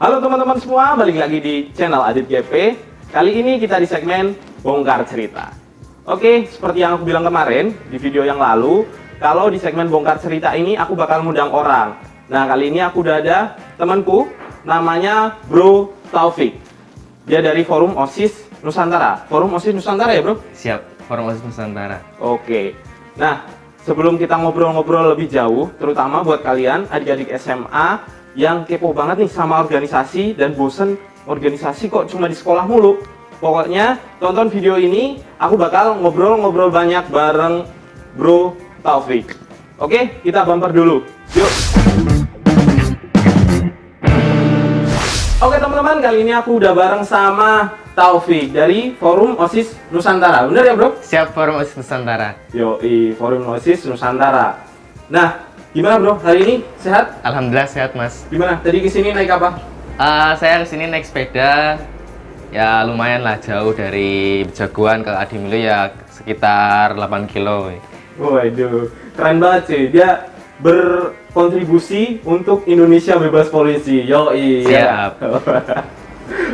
Halo teman-teman semua, balik lagi di channel Adit GP. Kali ini kita di segmen Bongkar Cerita. Oke, seperti yang aku bilang kemarin di video yang lalu, kalau di segmen Bongkar Cerita ini aku bakal ngundang orang. Nah, kali ini aku udah ada temanku, namanya Bro Taufik. Dia dari Forum OSIS Nusantara. Forum OSIS Nusantara ya, Bro? Siap, Forum OSIS Nusantara. Oke. Nah, sebelum kita ngobrol-ngobrol lebih jauh, terutama buat kalian adik-adik SMA yang kepo banget nih sama organisasi dan bosen organisasi kok cuma di sekolah mulu. Pokoknya tonton video ini, aku bakal ngobrol-ngobrol banyak bareng Bro Taufik. Oke, kita bumper dulu. Yuk. Oke teman-teman, kali ini aku udah bareng sama Taufik dari Forum OSIS Nusantara. Bener ya, Bro? Siap, Forum OSIS Nusantara. Yoi, Forum OSIS Nusantara. Nah, gimana Bro? Hari ini sehat? Alhamdulillah sehat, Mas. Gimana? Tadi kesini naik apa? Saya kesini naik sepeda. Ya lumayan lah, jauh dari Jagoan ke Adimulu ya sekitar 8 kilo. Waduh, keren banget sih. Dia berkontribusi untuk Indonesia bebas polusi. Yoi. Siap.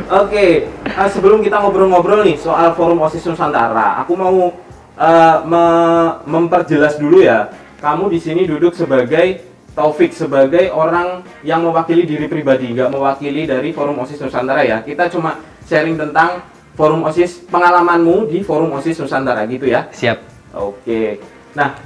Oke, sebelum kita ngobrol-ngobrol nih soal Forum OSIS Nusantara, aku mau memperjelas dulu ya. Kamu di sini duduk sebagai Taufik, sebagai orang yang mewakili diri pribadi, nggak mewakili dari Forum OSIS Nusantara ya. Kita cuma sharing tentang Forum OSIS, pengalamanmu di Forum OSIS Nusantara gitu ya. Siap. Oke. Nah,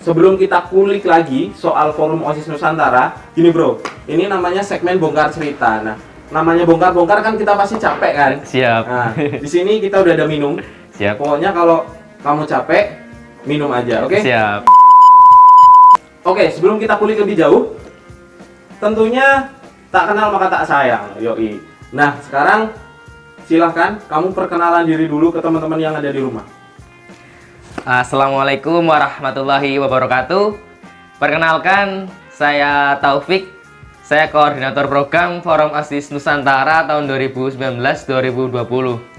sebelum kita kulik lagi soal Forum OSIS Nusantara, gini Bro, ini namanya segmen Bongkar Cerita. Nah, namanya bongkar-bongkar kan kita pasti capek kan? Siap. Nah, di sini kita udah ada minum. Siap. Pokoknya kalau kamu capek, minum aja, oke? Siap. Oke, sebelum kita kulik lebih jauh, tentunya tak kenal maka tak sayang, yoi. Nah, sekarang silahkan kamu perkenalan diri dulu ke teman-teman yang ada di rumah. Assalamualaikum warahmatullahi wabarakatuh. Perkenalkan, saya Taufik. Saya koordinator program Forum OSIS Nusantara tahun 2019-2020.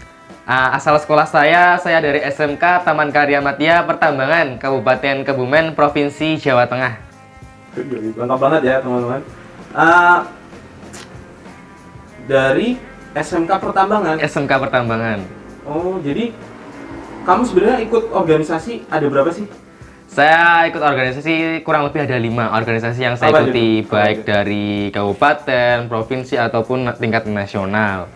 Asal sekolah saya dari SMK Taman Karya Madya Pertambangan, Kabupaten Kebumen, Provinsi Jawa Tengah. Lengkap banget ya teman-teman. Dari SMK Pertambangan. SMK Pertambangan. Oh, jadi kamu sebenarnya ikut organisasi ada berapa sih? Saya ikut organisasi kurang lebih ada 5 organisasi yang saya ikuti, baik dari kabupaten, provinsi ataupun tingkat nasional.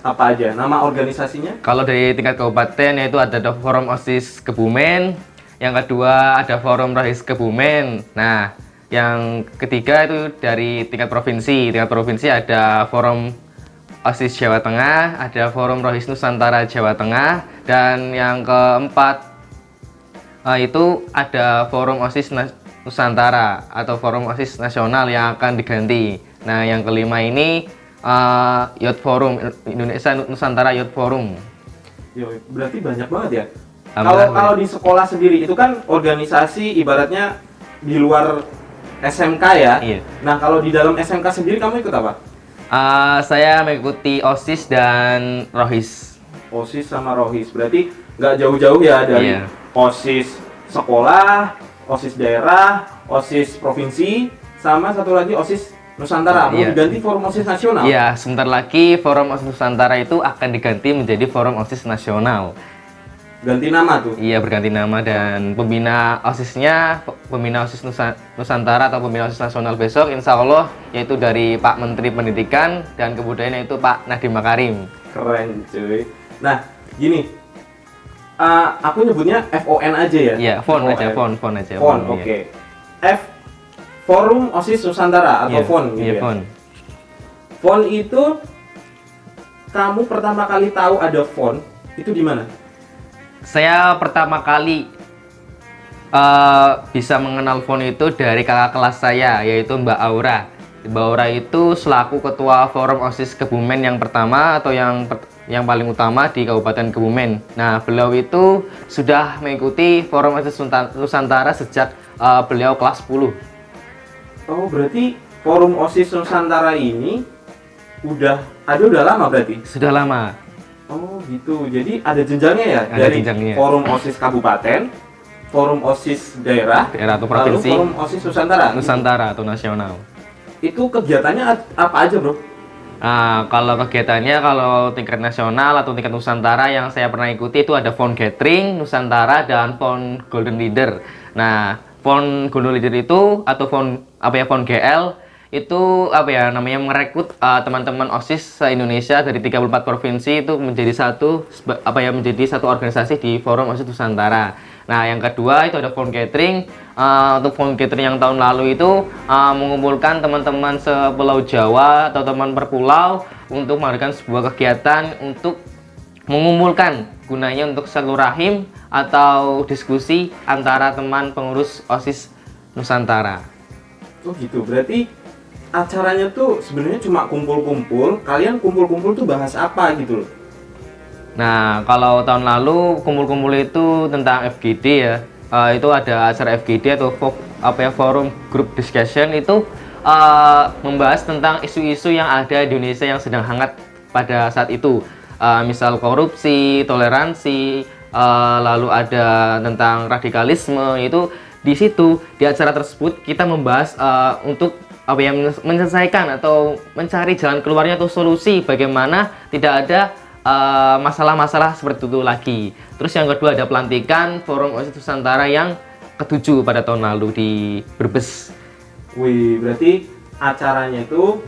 Apa aja nama organisasinya? Kalau dari tingkat kabupaten yaitu ada Forum OSIS Kebumen, yang kedua ada Forum Rohis Kebumen. Nah, yang ketiga itu dari tingkat provinsi. Tingkat provinsi ada Forum OSIS Jawa Tengah, ada Forum Rohis Nusantara Jawa Tengah, dan yang keempat itu ada Forum OSIS Nusantara atau Forum OSIS Nasional yang akan diganti. Nah, yang kelima ini Youth Forum Indonesia Nusantara Youth Forum. Yo, berarti banyak banget ya. Kalau di sekolah sendiri itu kan organisasi ibaratnya di luar SMK ya. Iya. Nah, kalau di dalam SMK sendiri kamu ikut apa? Saya mengikuti OSIS dan Rohis. OSIS sama Rohis. Berarti nggak jauh-jauh ya dari OSIS sekolah, OSIS daerah, OSIS provinsi, sama satu lagi OSIS Nusantara. Mau diganti Forum OSIS Nasional? Iya, sebentar lagi Forum OSIS Nusantara itu akan diganti menjadi Forum OSIS Nasional. Ganti nama tuh? Iya, berganti nama, dan pembina OSISnya, pembina OSIS Nusantara atau pembina OSIS Nasional besok insya Allah yaitu dari Pak Menteri Pendidikan dan Kebudayaan, yaitu Pak Nadiem Makarim. Keren cuy. Nah, gini, aku nyebutnya FON aja ya? Iya, FON aja. FON, oke. Forum OSIS Nusantara atau FON gitu ya? FON. FON itu, kamu pertama kali tahu ada FON, itu di mana? Saya pertama kali bisa mengenal FON itu dari kakak kelas saya, yaitu Mbak Aura. Mbak Aura itu selaku ketua Forum OSIS Kebumen yang pertama atau yang paling utama di Kabupaten Kebumen. Nah, beliau itu sudah mengikuti Forum OSIS Nusantara sejak beliau kelas 10. Oh, berarti Forum OSIS Nusantara ini udah lama berarti? Sudah lama. Oh, gitu. Jadi ada jenjangnya ya? Ada dari jenjangnya. Forum OSIS Kabupaten, Forum OSIS daerah atau provinsi, lalu Forum OSIS Nusantara. Nusantara atau nasional. Itu kegiatannya apa aja, Bro? Nah, kalau kegiatannya, kalau tingkat nasional atau tingkat Nusantara yang saya pernah ikuti itu ada Font Gathering, Nusantara, dan Font Golden Leader. Nah, Font Golden Leader itu atau Font GL itu namanya merekrut teman-teman OSIS se-Indonesia dari 34 provinsi itu menjadi menjadi satu organisasi di Forum OSIS Nusantara. Nah, yang kedua itu ada Font Gathering. Untuk Font Gathering yang tahun lalu itu mengumpulkan teman-teman se-Pulau Jawa atau teman per pulau untuk mengadakan sebuah kegiatan untuk mengumpulkan, gunanya untuk silaturahim atau diskusi antara teman pengurus OSIS Nusantara. Oh gitu, berarti acaranya tuh sebenarnya cuma kumpul-kumpul. Kalian kumpul-kumpul tuh bahas apa gitu loh? Nah, kalau tahun lalu kumpul-kumpul itu tentang FGD ya. Itu ada acara FGD atau Forum Group Discussion itu membahas tentang isu-isu yang ada di Indonesia yang sedang hangat pada saat itu. Misal korupsi, toleransi, lalu ada tentang radikalisme. Itu di situ di acara tersebut kita membahas untuk menyelesaikan atau mencari jalan keluarnya atau solusi bagaimana tidak ada masalah-masalah seperti itu lagi. Terus yang kedua ada pelantikan Forum OSIS Nusantara yang ke-7 pada tahun lalu di Brebes. Wih, berarti acaranya itu,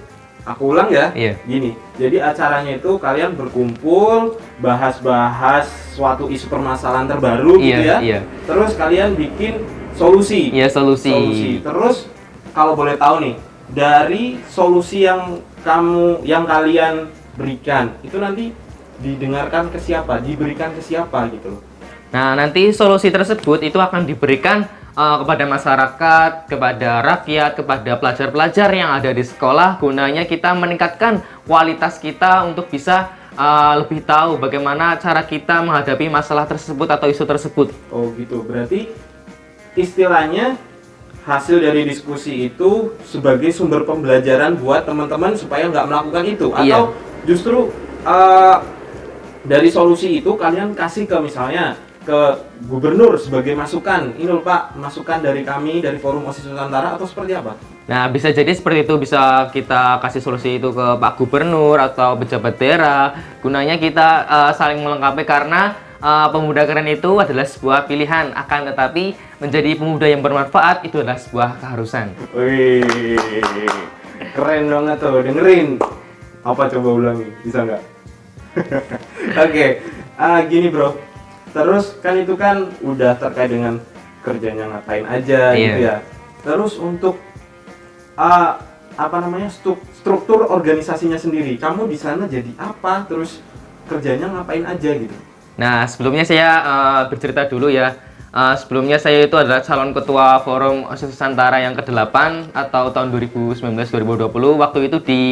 aku ulang ya, Iya. gini. Jadi acaranya itu kalian berkumpul, bahas-bahas suatu isu permasalahan terbaru gitu ya. Iya. Terus kalian bikin solusi. Iya, solusi. Terus kalau boleh tahu nih, dari solusi yang kalian berikan itu nanti didengarkan ke siapa, diberikan ke siapa gitu loh. Nah, nanti solusi tersebut itu akan diberikan kepada masyarakat, kepada rakyat, kepada pelajar-pelajar yang ada di sekolah, gunanya kita meningkatkan kualitas kita untuk bisa lebih tahu bagaimana cara kita menghadapi masalah tersebut atau isu tersebut. Oh gitu, berarti istilahnya hasil dari diskusi itu sebagai sumber pembelajaran buat teman-teman supaya nggak melakukan itu. Iya. Atau justru dari solusi itu kalian kasih ke misalnya ke gubernur sebagai masukan, ini loh Pak, masukan dari kami dari Forum OSIS Nusantara, atau seperti apa? Nah, bisa jadi seperti itu, bisa kita kasih solusi itu ke Pak Gubernur atau pejabat daerah. Gunanya kita saling melengkapi karena pemuda keren itu adalah sebuah pilihan, akan tetapi menjadi pemuda yang bermanfaat itu adalah sebuah keharusan. Wih, keren banget tuh, dengerin. Apa coba ulangi, bisa nggak? Oke, gini bro. Terus kan itu kan udah terkait dengan kerjanya ngapain aja gitu ya. Terus untuk struktur organisasinya sendiri, kamu di sana jadi apa? Terus kerjanya ngapain aja gitu? Nah, sebelumnya saya bercerita dulu ya. Sebelumnya saya itu adalah calon ketua Forum OSIS Nusantara yang ke-8 atau tahun 2019-2020. Waktu itu di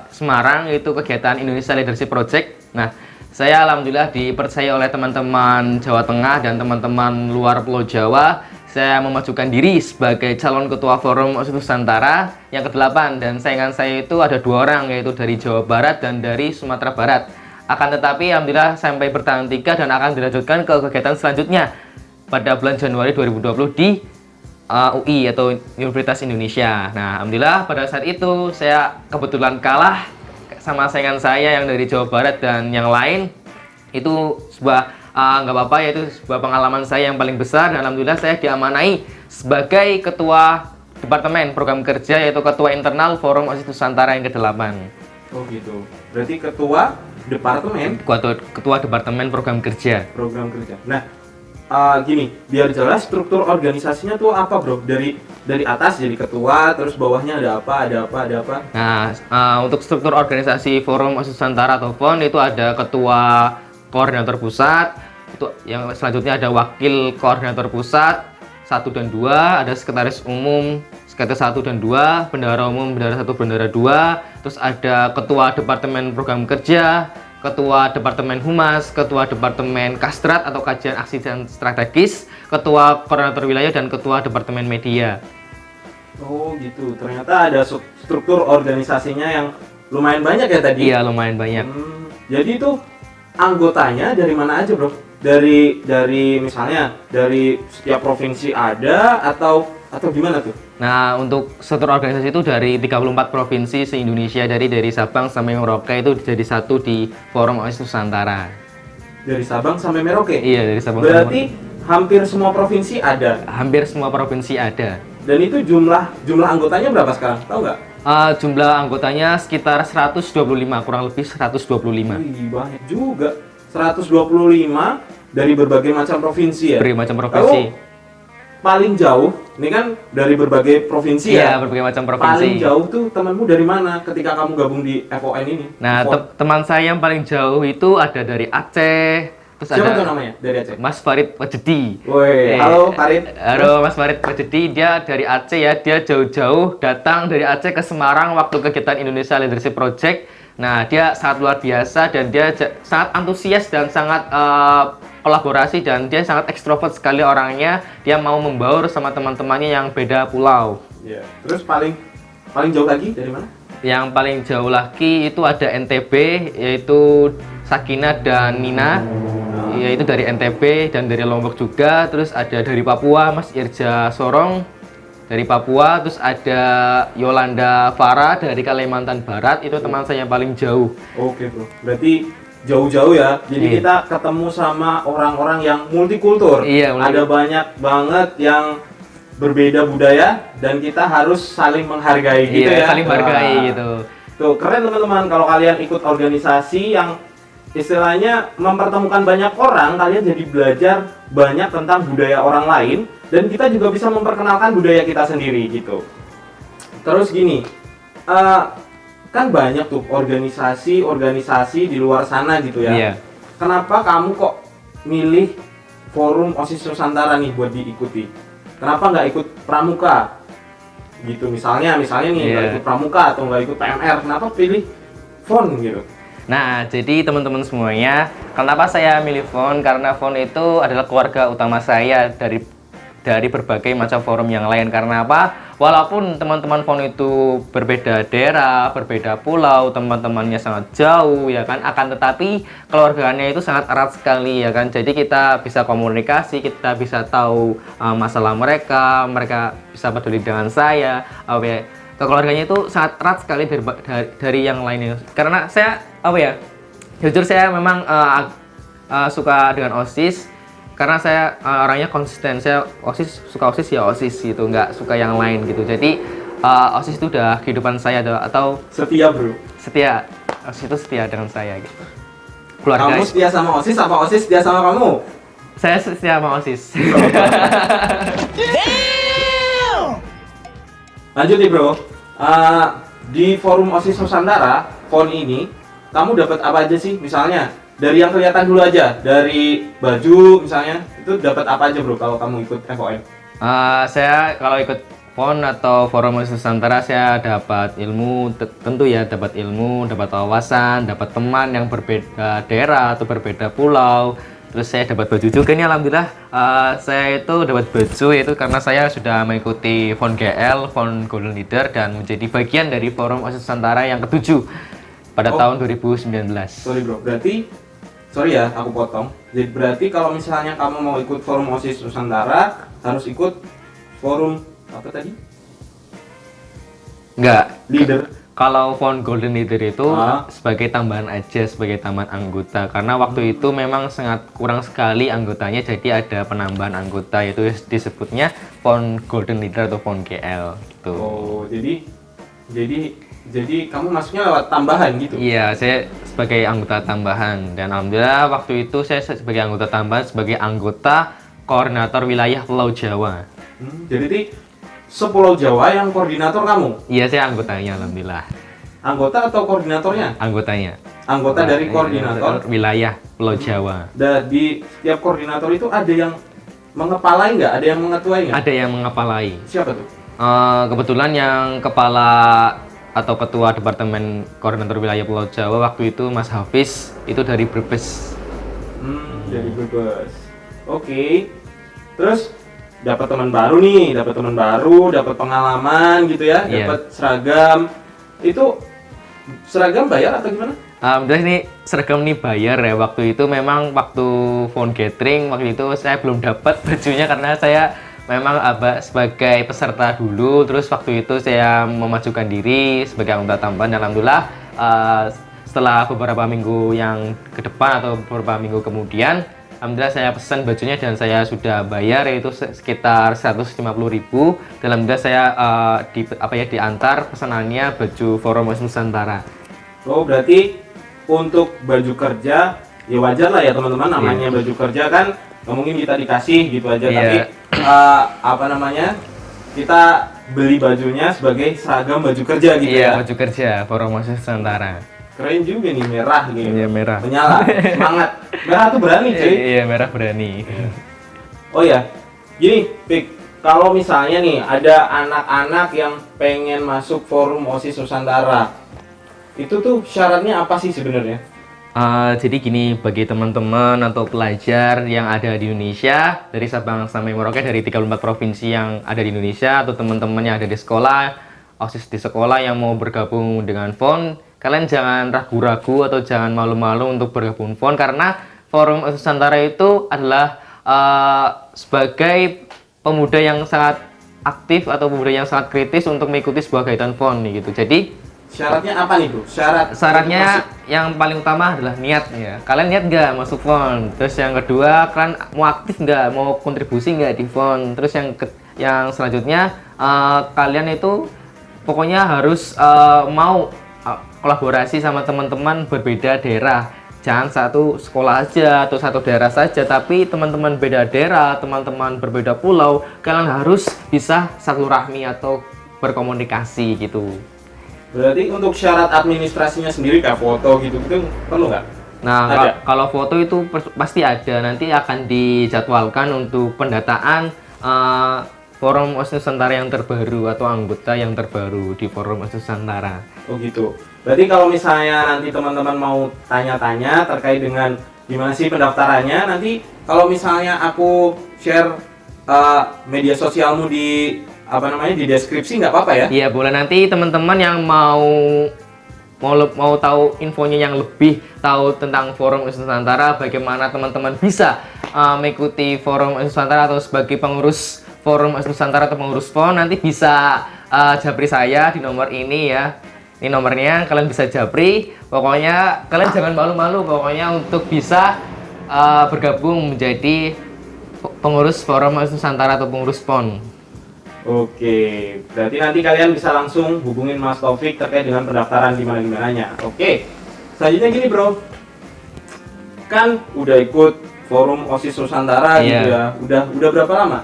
Semarang, itu kegiatan Indonesia Leadership Project. Nah, saya alhamdulillah dipercaya oleh teman-teman Jawa Tengah dan teman-teman luar Pulau Jawa. Saya memajukan diri sebagai calon ketua Forum OSIS Nusantara yang ke-8, dan saingan saya itu ada 2 orang, yaitu dari Jawa Barat dan dari Sumatera Barat. Akan tetapi alhamdulillah sampai bertahan 3 dan akan dilanjutkan ke kegiatan selanjutnya pada bulan Januari 2020 di UI atau Universitas Indonesia. Nah, alhamdulillah pada saat itu saya kebetulan kalah sama saingan saya yang dari Jawa Barat dan yang lain. Itu sebuah nggak apa-apa, yaitu sebuah pengalaman saya yang paling besar, dan alhamdulillah saya diamanai sebagai ketua Departemen Program Kerja, yaitu ketua internal Forum OSIS Nusantara yang ke-8. Oh gitu. Berarti ketua Departemen Program Kerja. Program kerja. Nah, gini, biar jelas struktur organisasinya tuh apa, Bro? Dari atas jadi ketua, terus bawahnya ada apa? Nah, untuk struktur organisasi Forum OSIS Nusantara atau FON itu ada ketua koordinator pusat, itu yang selanjutnya ada wakil koordinator pusat 1 dan 2, ada sekretaris umum sekretaris 1 dan 2, bendahara umum bendahara 1 bendahara 2, terus ada ketua departemen program kerja, ketua departemen humas, ketua departemen kastrat atau kajian aksi dan strategis, ketua koordinator wilayah, dan ketua departemen media. Oh gitu, ternyata ada struktur organisasinya yang lumayan banyak ya tadi? Iya, lumayan banyak. Jadi itu anggotanya dari mana aja, Bro? Dari misalnya dari setiap provinsi ada atau gimana tuh? Nah, untuk struktur organisasi itu dari 34 provinsi se-Indonesia, dari Sabang sampai Merauke itu jadi satu di Forum OSIS Nusantara. Dari Sabang sampai Merauke? Iya, dari Sabang Berarti sampai Merauke. hampir semua provinsi ada? Hampir semua provinsi ada. Dan itu jumlah anggotanya berapa sekarang? Tahu nggak? Jumlah anggotanya sekitar 125, kurang lebih 125. Wih, banyak juga. 125 dari berbagai macam provinsi ya? Berbagai macam provinsi. Lalu, paling jauh, ini kan dari berbagai provinsi Iya, ya? berbagai macam provinsi. Paling jauh tuh temanmu dari mana ketika kamu gabung di FON ini? Nah, teman saya yang paling jauh itu ada dari Aceh, terus Siapa ada tuh namanya dari Aceh? Mas Farid Wajedi. Woi, halo Farid. Halo Mas Farid Wajedi, dia dari Aceh ya, dia jauh-jauh datang dari Aceh ke Semarang waktu kegiatan Indonesia Leadership Project. Nah, dia sangat luar biasa dan dia sangat antusias dan sangat kolaborasi dan dia sangat ekstrovert sekali orangnya. Dia mau membaur sama teman-temannya yang beda pulau. Iya. Terus paling jauh lagi dari mana? Yang paling jauh lagi itu ada NTB, yaitu Sakina dan Nina, yaitu dari NTB dan dari Lombok juga. Terus ada dari Papua, Mas Irja Sorong dari Papua. Terus ada Yolanda Farah dari Kalimantan Barat, itu teman saya yang paling jauh. Oke bro, berarti jauh-jauh ya. Jadi kita ketemu sama orang-orang yang multikultur. Iya, ada banyak banget yang berbeda budaya dan kita harus saling menghargai gitu ya. Saling menghargai gitu. Tuh, keren teman-teman kalau kalian ikut organisasi yang istilahnya mempertemukan banyak orang, kalian jadi belajar banyak tentang budaya orang lain dan kita juga bisa memperkenalkan budaya kita sendiri gitu. Terus gini, kan banyak tuh organisasi di luar sana gitu ya. Iya. Kenapa kamu kok milih Forum OSIS Nusantara nih buat diikuti? Kenapa nggak ikut Pramuka? Gitu misalnya nih nggak ikut Pramuka atau nggak ikut PMR, kenapa pilih FON gitu? Nah, jadi teman-teman semuanya, kenapa saya milih FON? Karena FON itu adalah keluarga utama saya dari berbagai macam forum yang lain. Karena apa? Walaupun teman-teman FON itu berbeda daerah, berbeda pulau, teman-temannya sangat jauh ya kan, akan tetapi keluarganya itu sangat erat sekali ya kan. Jadi kita bisa komunikasi, kita bisa tahu masalah mereka bisa peduli dengan saya. Keluarganya itu sangat erat sekali dari yang lainnya. Karena saya jujur saya memang suka dengan OSIS. Karena saya orangnya konsisten, saya suka OSIS ya OSIS gitu, nggak suka yang lain gitu. Jadi OSIS itu udah kehidupan saya atau setia bro. Setia, OSIS itu setia dengan saya gitu. Keluarga. Kamu setia sama OSIS apa OSIS setia sama kamu? Saya setia sama OSIS. Lanjut nih bro, di Forum OSIS Nusantara, FON ini, kamu dapat apa aja sih? Misalnya dari yang kelihatan dulu aja, dari baju misalnya, itu dapat apa aja bro kalau kamu ikut FON? Saya kalau ikut FON atau Forum OSIS Nusantara, saya dapat ilmu, tentu ya dapat ilmu, dapat wawasan, dapat teman yang berbeda daerah atau berbeda pulau. Terus saya dapat baju juga nih, alhamdulillah. Saya itu dapat baju yaitu karena saya sudah mengikuti FON GL, FON Golden Leader, dan menjadi bagian dari Forum OSIS Nusantara yang ke-7 pada tahun 2019. Sorry bro, sorry ya aku potong. Jadi berarti kalau misalnya kamu mau ikut Forum OSIS Nusantara, harus ikut forum apa tadi? Enggak. Leader. Kalau FON Golden Leader itu sebagai tambahan aja, sebagai tambahan anggota. Karena waktu itu memang sangat kurang sekali anggotanya, jadi ada penambahan anggota, yaitu disebutnya FON Golden Leader atau FON GL gitu. Oh, jadi kamu masuknya lewat tambahan gitu? Iya, saya sebagai anggota tambahan. Dan alhamdulillah waktu itu saya sebagai anggota tambahan, sebagai anggota koordinator wilayah Pulau Jawa. Jadi sepulau Jawa yang koordinator kamu? Iya, saya anggotanya alhamdulillah. Anggota atau koordinatornya? Anggotanya. Anggota dari koordinator wilayah Pulau Jawa. Dan di setiap koordinator itu ada yang mengepalai nggak? Ada yang mengetuai nggak? Ada yang mengepalai. Siapa tuh? Kebetulan yang kepala atau ketua departemen koordinator wilayah Pulau Jawa waktu itu Mas Hafiz, itu dari Brebes. Dari Brebes. Oke. Terus dapat teman baru nih, dapat pengalaman gitu ya, dapat seragam. Itu seragam bayar atau gimana? Alhamdulillah ini seragam nih bayar ya. Waktu itu memang waktu phone gathering waktu itu saya belum dapat bajunya karena saya memang sebagai peserta dulu, terus waktu itu saya memajukan diri sebagai anggota tambahan. Alhamdulillah setelah beberapa minggu yang ke depan atau beberapa minggu kemudian, alhamdulillah saya pesan bajunya dan saya sudah bayar, yaitu sekitar 150.000. Alhamdulillah saya diantar pesanannya baju Forum OSIS Nusantara. Oh, berarti untuk baju kerja ya wajar lah ya teman-teman, namanya baju kerja kan nggak mungkin kita dikasih gitu aja, tapi kita beli bajunya sebagai seragam baju kerja gitu ya. Baju kerja Forum OSIS Nusantara. Keren juga nih, merah gitu. Iya, merah. Menyala, semangat. Merah tuh berani cuy. Iya, merah berani. Oh ya, gini, Pik, kalau misalnya nih ada anak-anak yang pengen masuk Forum OSIS Nusantara, itu tuh syaratnya apa sih sebenarnya? Jadi gini, bagi teman-teman atau pelajar yang ada di Indonesia, dari Sabang sampai Merauke, dari 34 provinsi yang ada di Indonesia, atau teman-teman yang ada di sekolah, OSIS di sekolah yang mau bergabung dengan FON, kalian jangan ragu-ragu atau jangan malu-malu untuk bergabung FON, karena Forum OSIS Nusantara itu adalah sebagai pemuda yang sangat aktif atau pemuda yang sangat kritis untuk mengikuti sebuah kegiatan FON gitu. Jadi syaratnya apa nih, Bro? Syaratnya yang paling utama adalah niat ya. Kalian niat nggak masuk FON? Terus yang kedua, kalian mau aktif nggak, mau kontribusi nggak di FON? Terus yang selanjutnya, kalian itu pokoknya harus mau kolaborasi sama teman-teman berbeda daerah. Jangan satu sekolah aja atau satu daerah saja, tapi teman-teman beda daerah, teman-teman berbeda pulau, kalian harus bisa satu rahmi atau berkomunikasi gitu. Berarti untuk syarat administrasinya sendiri kayak foto gitu-gitu perlu nggak? Nah, kalau foto itu pasti ada, nanti akan dijadwalkan untuk pendataan Forum OSIS Nusantara yang terbaru atau anggota yang terbaru di Forum OSIS Nusantara. Oh gitu. Berarti kalau misalnya nanti teman-teman mau tanya-tanya terkait dengan gimana sih pendaftarannya, nanti kalau misalnya aku share media sosialmu di di deskripsi nggak apa-apa ya? Iya, boleh. Nanti teman-teman yang mau tahu infonya yang lebih tahu tentang Forum OSIS Nusantara, bagaimana teman-teman bisa mengikuti Forum OSIS Nusantara atau sebagai pengurus Forum OSIS Nusantara atau pengurus FON, nanti bisa japri saya di nomor ini ya. Ini nomornya, kalian bisa japri. Pokoknya kalian jangan malu-malu pokoknya untuk bisa bergabung menjadi pengurus Forum OSIS Nusantara atau pengurus FON. Oke, berarti nanti kalian bisa langsung hubungin Mas Taufik terkait dengan pendaftaran gimana-gimananya. Oke, selanjutnya gini bro, kan udah ikut Forum OSIS Nusantara gitu ya, udah berapa lama?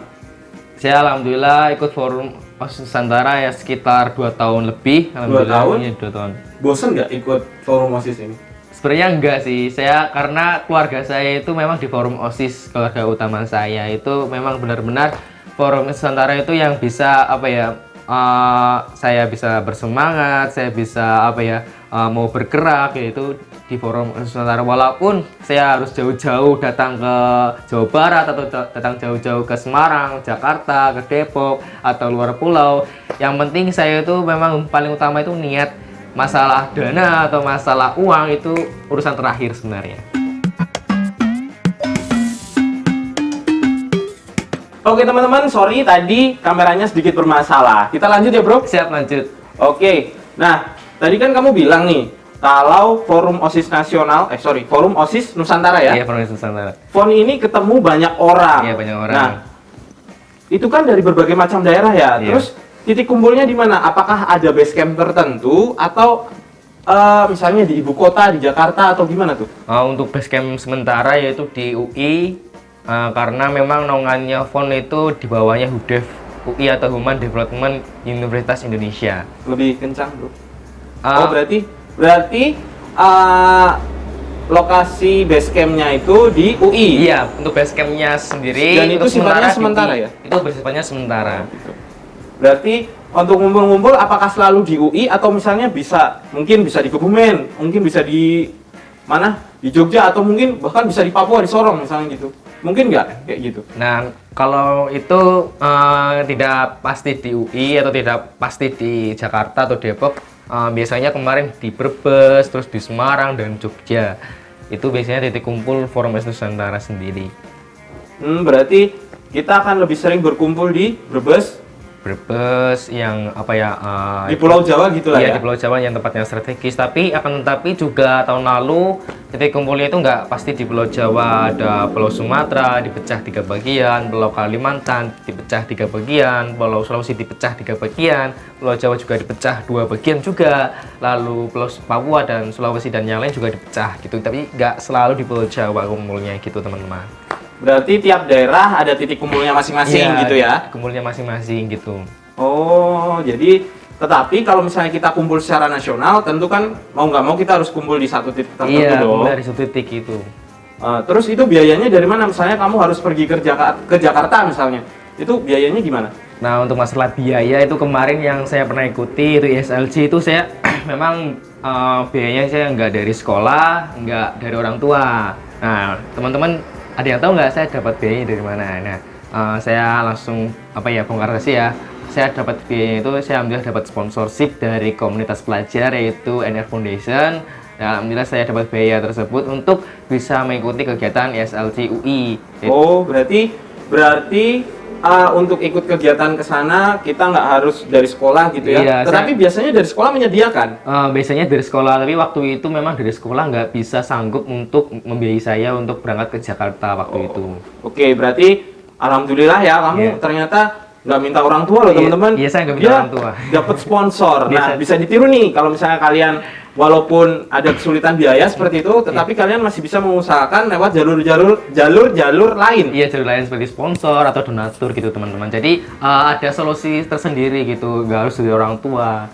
Saya alhamdulillah ikut Forum OSIS Nusantara ya sekitar 2 tahun lebih. 2 tahun? Iya, 2 tahun. Bosen nggak ikut Forum OSIS ini? Sebenarnya enggak sih, karena keluarga saya itu memang di Forum OSIS, keluarga utama saya itu memang benar-benar Forum OSIS Nusantara itu yang bisa saya bisa bersemangat, saya bisa mau bergerak yaitu di Forum OSIS Nusantara. Walaupun saya harus jauh-jauh datang ke Jawa Barat atau datang jauh-jauh ke Semarang, Jakarta, ke Depok atau luar pulau, yang penting saya itu memang paling utama itu niat. Masalah dana atau masalah uang itu urusan terakhir sebenarnya. Oke teman-teman, sorry tadi kameranya sedikit bermasalah. Kita lanjut ya bro? Siap, lanjut. Oke, nah tadi kan kamu bilang nih kalau Forum OSIS Nasional, Forum OSIS Nusantara ya? Iya, Forum OSIS Nusantara. FON ini ketemu banyak orang. Iya, banyak orang. Nah, itu kan dari berbagai macam daerah ya. Iya. Terus titik kumpulnya di mana? Apakah ada base camp tertentu atau misalnya di ibu kota, di Jakarta atau gimana tuh? Untuk base camp sementara yaitu di UI, karena memang naungannya FON itu di bawahnya HUDEF UI atau Human Development Universitas Indonesia. Lebih kencang bro. Oh berarti lokasi base campnya itu di UI. Iya, untuk base campnya sendiri. Dan itu sifatnya sementara ya? Itu bersifatnya sementara. Berarti untuk ngumpul-ngumpul apakah selalu di UI atau misalnya mungkin bisa di Kebumen, mungkin bisa di mana? Di Jogja atau mungkin bahkan bisa di Papua, di Sorong misalnya gitu. Mungkin nggak kayak gitu? Nah, kalau itu tidak pasti di UI atau tidak pasti di Jakarta atau Depok. Biasanya kemarin di Brebes, terus di Semarang dan Jogja. Itu biasanya titik kumpul Forum OSIS Nusantara sendiri. Berarti kita akan lebih sering berkumpul di Brebes yang apa ya di Pulau Jawa gitu lah iya, ya. di Pulau Jawa yang tempatnya strategis. Tapi akan tetapi juga tahun lalu titik kumpulnya itu nggak pasti di Pulau Jawa. Ada Pulau Sumatera dipecah 3 bagian, Pulau Kalimantan dipecah 3 bagian, Pulau Sulawesi dipecah 3 bagian, Pulau Jawa juga dipecah 2 bagian juga. Lalu Pulau Papua dan Sulawesi dan yang lain juga dipecah gitu. Tapi nggak selalu di Pulau Jawa kumpulnya gitu teman-teman. Berarti tiap daerah ada titik kumpulnya masing-masing Iya, gitu ya. Kumpulnya masing-masing gitu. Oh, jadi tetapi kalau misalnya kita kumpul secara nasional, tentu kan mau nggak mau kita harus kumpul di satu titik tertentu Iya, dong. dari satu titik itu. Terus itu biayanya dari mana? Misalnya kamu harus pergi ke Jakarta misalnya, itu biayanya gimana? Nah, untuk masalah biaya itu kemarin yang saya pernah ikuti itu ISLC itu saya memang biayanya saya nggak dari sekolah, nggak dari orang tua. Nah, teman-teman ada yang tahu nggak saya dapat biayanya dari mana? Nah, saya langsung bongkar rahasia ya. Saya dapat biayanya itu saya alhamdulillah dapat sponsorship dari komunitas pelajar yaitu NR Foundation. Dan alhamdulillah saya dapat biaya tersebut untuk bisa mengikuti kegiatan ISLC UI. Oh, berarti untuk ikut kegiatan ke sana kita nggak harus dari sekolah gitu ya. Iya, Tetapi biasanya dari sekolah menyediakan. Biasanya dari sekolah, tapi waktu itu memang dari sekolah nggak bisa sanggup untuk membiayai saya untuk berangkat ke Jakarta waktu itu. Oke, berarti alhamdulillah ya kamu Iya. ternyata nggak minta orang tua loh teman-teman. Iya, saya nggak minta Dia orang tua. Dapat sponsor. Nah, Biasa. bisa ditiru nih kalau misalnya kalian walaupun ada kesulitan biaya seperti itu, tetapi kalian masih bisa mengusahakan lewat jalur-jalur lain. Iya, jalur lain seperti sponsor atau donatur gitu teman-teman. Jadi ada solusi tersendiri gitu, nggak harus dari orang tua.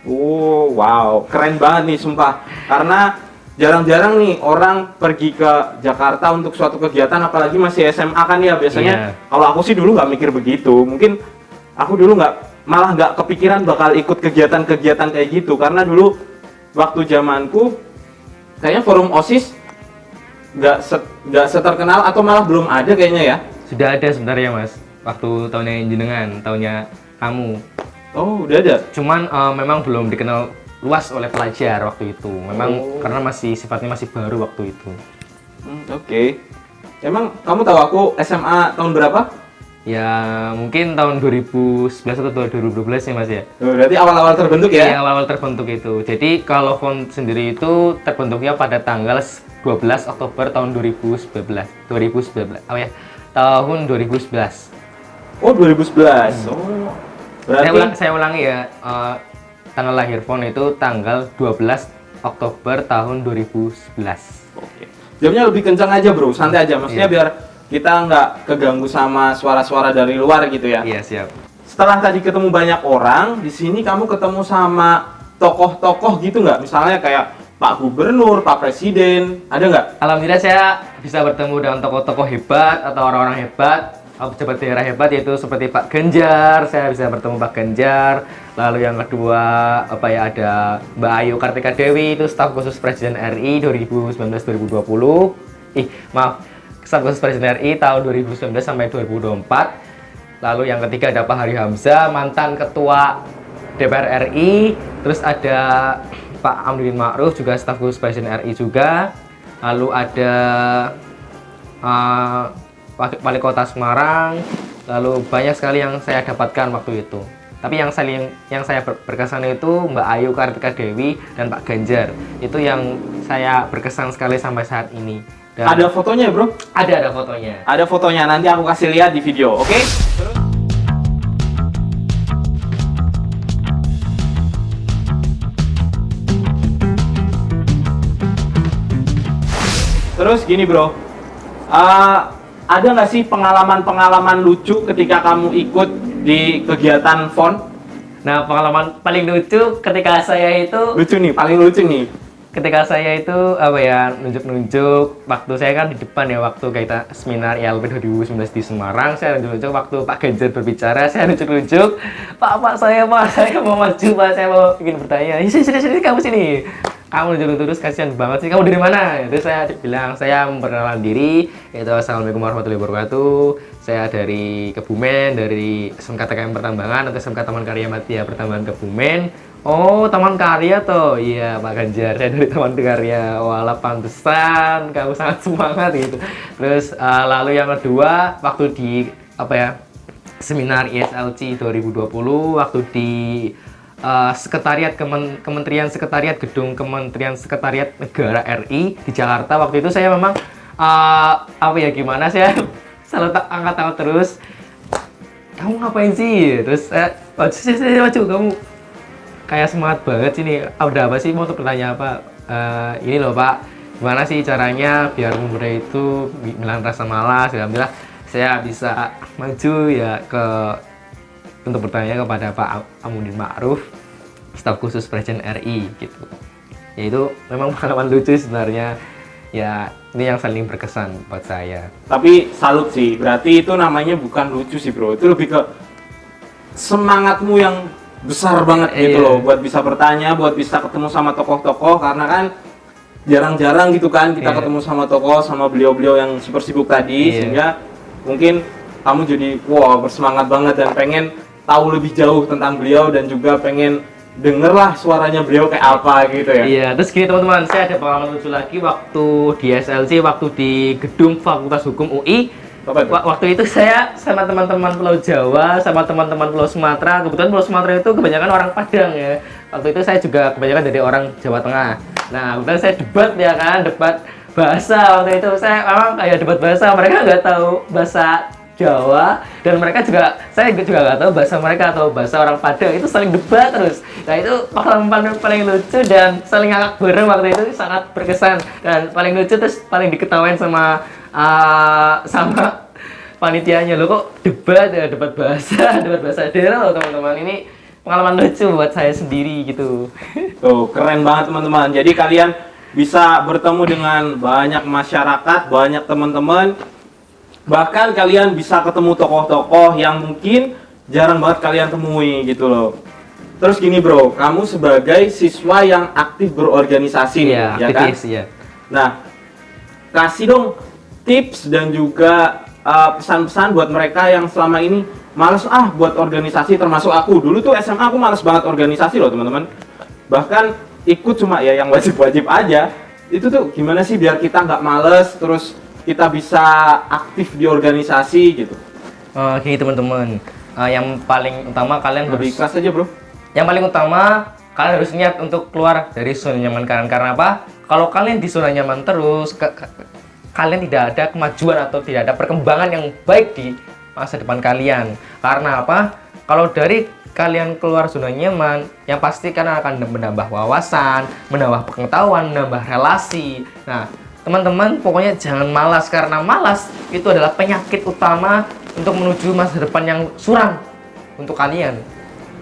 Oh, wow, keren banget nih sumpah. Karena jarang-jarang nih orang pergi ke Jakarta untuk suatu kegiatan, apalagi masih SMA kan ya biasanya. Iya. Kalau aku sih dulu nggak mikir begitu. Mungkin aku dulu malah nggak kepikiran bakal ikut kegiatan-kegiatan kayak gitu. Karena dulu waktu zamanku kayaknya forum OSIS nggak seterkenal atau malah belum ada kayaknya ya. Sudah ada sebenarnya mas, waktu tahunnya jenengan, tahunnya kamu. Oh, udah ada. Cuman memang belum dikenal luas oleh pelajar waktu itu. Memang karena sifatnya masih baru waktu itu. Oke. Emang kamu tahu aku SMA tahun berapa? Ya mungkin tahun 2011 atau 2012 ya mas ya. Berarti awal-awal terbentuk ya? Iya, awal terbentuk itu. Jadi kalau font sendiri itu terbentuknya pada tanggal 12 Oktober tahun 2019. Oh ya, tahun 2011. Oh, 2011. Oh. Berarti Saya ulangi ya. Tanggal lahir font itu tanggal 12 Oktober tahun 2011. oke. Jamnya lebih kencang aja, Bro. Santai aja. Maksudnya Iya. biar kita nggak keganggu sama suara-suara dari luar gitu ya. Iya, siap. Setelah tadi ketemu banyak orang, di sini kamu ketemu sama tokoh-tokoh gitu nggak? Misalnya kayak Pak Gubernur, Pak Presiden, ada nggak? Alhamdulillah saya bisa bertemu dengan tokoh-tokoh hebat atau orang-orang hebat, pejabat daerah hebat yaitu seperti Pak Ganjar. Saya bisa bertemu Pak Ganjar. Lalu yang kedua ada Mbak Ayu Kartika Dewi, itu staf khusus Presiden RI 2019-2020. Staf khusus Presiden RI tahun 2019 sampai 2024. Lalu yang ketiga ada Pak Hari Hamzah, mantan ketua DPR RI. Terus ada Pak Amnuddin Ma'ruf, juga staf khusus Presiden RI juga. Lalu ada Wali Kota Semarang. Lalu banyak sekali yang saya dapatkan waktu itu. Tapi yang saya berkesan itu Mbak Ayu Kartika Dewi dan Pak Ganjar. Itu yang saya berkesan sekali sampai saat ini. Dan Ada fotonya, Bro? ada fotonya. Ada fotonya, nanti aku kasih lihat di video, oke? Terus gini, Bro. Ada nggak sih pengalaman-pengalaman lucu ketika kamu ikut di kegiatan FON? Nah, pengalaman paling lucu ketika saya itu Lucu nih, paling lucu nih. nunjuk-nunjuk waktu saya kan di depan ya, waktu kita seminar ILP 2019 di Semarang. Saya nunjuk-nunjuk waktu Pak Ganjar berbicara, saya nunjuk-nunjuk, Pak saya mau maju, Pak, saya mau ingin bertanya. Sini kamu sini, kamu nunjuk terus, kasihan banget sih, kamu dari mana? Terus saya bilang saya memperkenalkan diri, yaitu assalamualaikum warahmatullahi wabarakatuh, saya dari Kebumen, dari SMK TKM Pertambangan atau SMK Taman Karya Madya Pertambangan Kebumen. Oh, Taman Karya toh? Iya, Pak Ganjar, saya dari Taman Karya. Walah, pantesan kamu sangat semangat gitu. Terus lalu yang kedua, waktu di apa ya, seminar ISLC 2020 waktu di Sekretariat Kementerian Sekretariat Gedung Kementerian Sekretariat Negara RI di Jakarta. Waktu itu saya memang apa ya, gimana, saya selalu angkat tangan terus, kamu ngapain sih? Terus saya maju, kamu kayak semangat banget sih nih. Udah apa sih, mau bertanya apa? Ini loh Pak, gimana sih caranya biar pemuda itu bilang rasa malas? Alhamdulillah saya bisa maju ya untuk bertanya kepada Pak Amudin Ma'ruf, staf khusus Presiden RI gitu. Ya itu memang pengalaman lucu sebenarnya. Ya ini yang saling berkesan buat saya. Tapi salut sih, berarti itu namanya bukan lucu sih bro, itu lebih ke semangatmu yang besar banget gitu loh, buat bisa bertanya, buat bisa ketemu sama tokoh-tokoh, karena kan jarang-jarang gitu kan kita ketemu sama tokoh, sama beliau-beliau yang super sibuk tadi, sehingga mungkin kamu jadi wow bersemangat banget dan pengen tahu lebih jauh tentang beliau dan juga pengen denger lah suaranya beliau kayak apa gitu ya. Iya, terus gini teman-teman, saya ada pengalaman lucu lagi waktu di SLC, waktu di gedung Fakultas Hukum UI. Waktu itu saya sama teman-teman Pulau Jawa, sama teman-teman Pulau Sumatera. Kebetulan Pulau Sumatera itu kebanyakan orang Padang ya. Waktu itu saya juga kebanyakan dari orang Jawa Tengah. Nah, kebetulan saya debat ya kan, debat bahasa. Waktu itu saya memang kayak debat bahasa, mereka nggak tahu bahasa Jawa, dan mereka juga, saya juga nggak tahu bahasa mereka atau bahasa orang Padang. Itu saling debat terus. Nah itu pengalaman paling lucu dan saling ngakak bareng waktu itu, sangat berkesan dan paling lucu, terus paling diketawain sama panitianya. Lo kok debat ya, debat bahasa daerah loh teman-teman. Ini pengalaman lucu buat saya sendiri gitu. Tuh keren banget teman-teman. Jadi kalian bisa bertemu dengan banyak masyarakat, banyak teman-teman. Bahkan kalian bisa ketemu tokoh-tokoh yang mungkin jarang banget kalian temui gitu loh. Terus gini bro, kamu sebagai siswa yang aktif berorganisasi ya kan? Ya. Nah, kasih dong tips dan juga pesan-pesan buat mereka yang selama ini males buat organisasi, termasuk aku. Dulu tuh SMA aku males banget organisasi loh teman-teman. Bahkan ikut cuma ya yang wajib-wajib aja. Itu tuh gimana sih biar kita nggak males, terus kita bisa aktif di organisasi gitu. Gini teman-teman, yang paling utama kalian lebih keras aja bro. Yang paling utama kalian harus niat untuk keluar dari zona nyaman kalian. Karena apa? Kalau kalian di zona nyaman terus, kalian tidak ada kemajuan atau tidak ada perkembangan yang baik di masa depan kalian. Karena apa? Kalau dari kalian keluar zona nyaman, yang pasti kalian akan menambah wawasan, menambah pengetahuan, menambah relasi. Nah, teman-teman pokoknya jangan malas, karena malas itu adalah penyakit utama untuk menuju masa depan yang suram untuk kalian.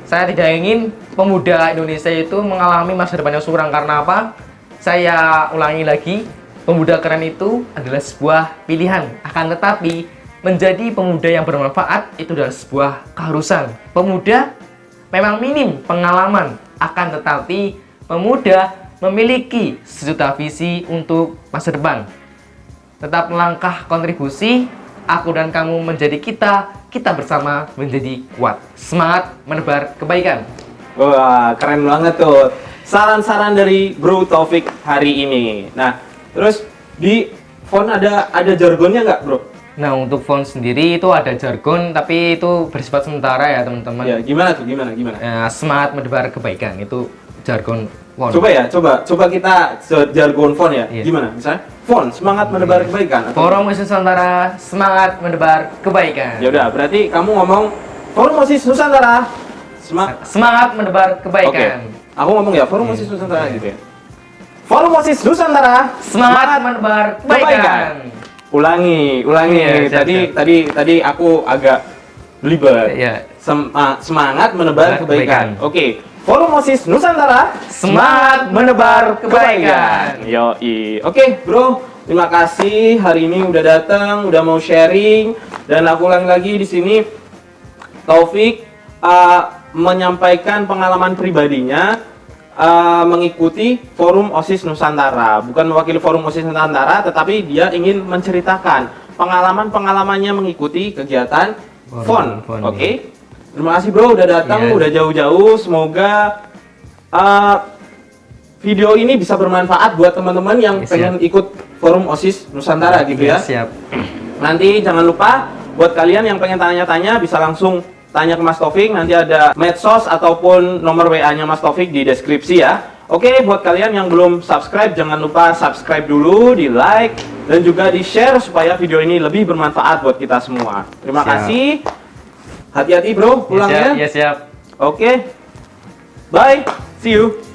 Saya tidak ingin pemuda Indonesia itu mengalami masa depan yang suram. Karena apa? Saya ulangi lagi, pemuda keren itu adalah sebuah pilihan. Akan tetapi menjadi pemuda yang bermanfaat itu adalah sebuah keharusan. Pemuda memang minim pengalaman, akan tetapi pemuda memiliki sejuta visi untuk masa depan. Tetap melangkah kontribusi, aku dan kamu menjadi kita bersama menjadi kuat. Semangat menebar kebaikan. Wah, keren banget tuh saran-saran dari Bro Taufik hari ini. Nah, terus di font ada jargonnya nggak bro? Nah, untuk font sendiri itu ada jargon, tapi itu bersifat sementara ya teman-teman. Ya, gimana tuh? Gimana? Semangat menebar kebaikan, itu jargon font. Coba kita jargon font ya. Iya. Gimana? Misalnya font semangat menebar kebaikan. Forum OSIS Nusantara semangat menebar kebaikan. Ya udah, berarti kamu ngomong Forum OSIS Nusantara semangat menebar kebaikan. Okay. Aku ngomong ya Forum OSIS Nusantara gitu ya. Forum OSIS Nusantara semangat menebar kebaikan. Ulangi. Ya, tadi aku agak belibet. Ya. Semangat menebar kebaikan. Oke. Forum OSIS Nusantara semangat menebar kebaikan. Yoi. Oke, bro. Terima kasih hari ini udah datang, udah mau sharing, dan aku ulang lagi di sini Taufik menyampaikan pengalaman pribadinya mengikuti Forum OSIS Nusantara. Bukan mewakili Forum OSIS Nusantara, tetapi dia ingin menceritakan pengalaman-pengalamannya mengikuti kegiatan FON. Oke. Terima kasih bro udah datang, udah jauh-jauh. Semoga video ini bisa bermanfaat buat teman-teman yang pengen ikut Forum OSIS Nusantara gitu ya. Siap. Nanti jangan lupa Buat kalian yang pengen tanya-tanya bisa langsung tanya ke Mas Taufik, nanti ada medsos ataupun nomor WA-nya Mas Taufik di deskripsi ya. Oke, buat kalian yang belum subscribe, jangan lupa subscribe dulu, di like, dan juga di share supaya video ini lebih bermanfaat buat kita semua. Terima kasih. Hati-hati bro, pulang ya. Ya siap. Oke. Bye. See you.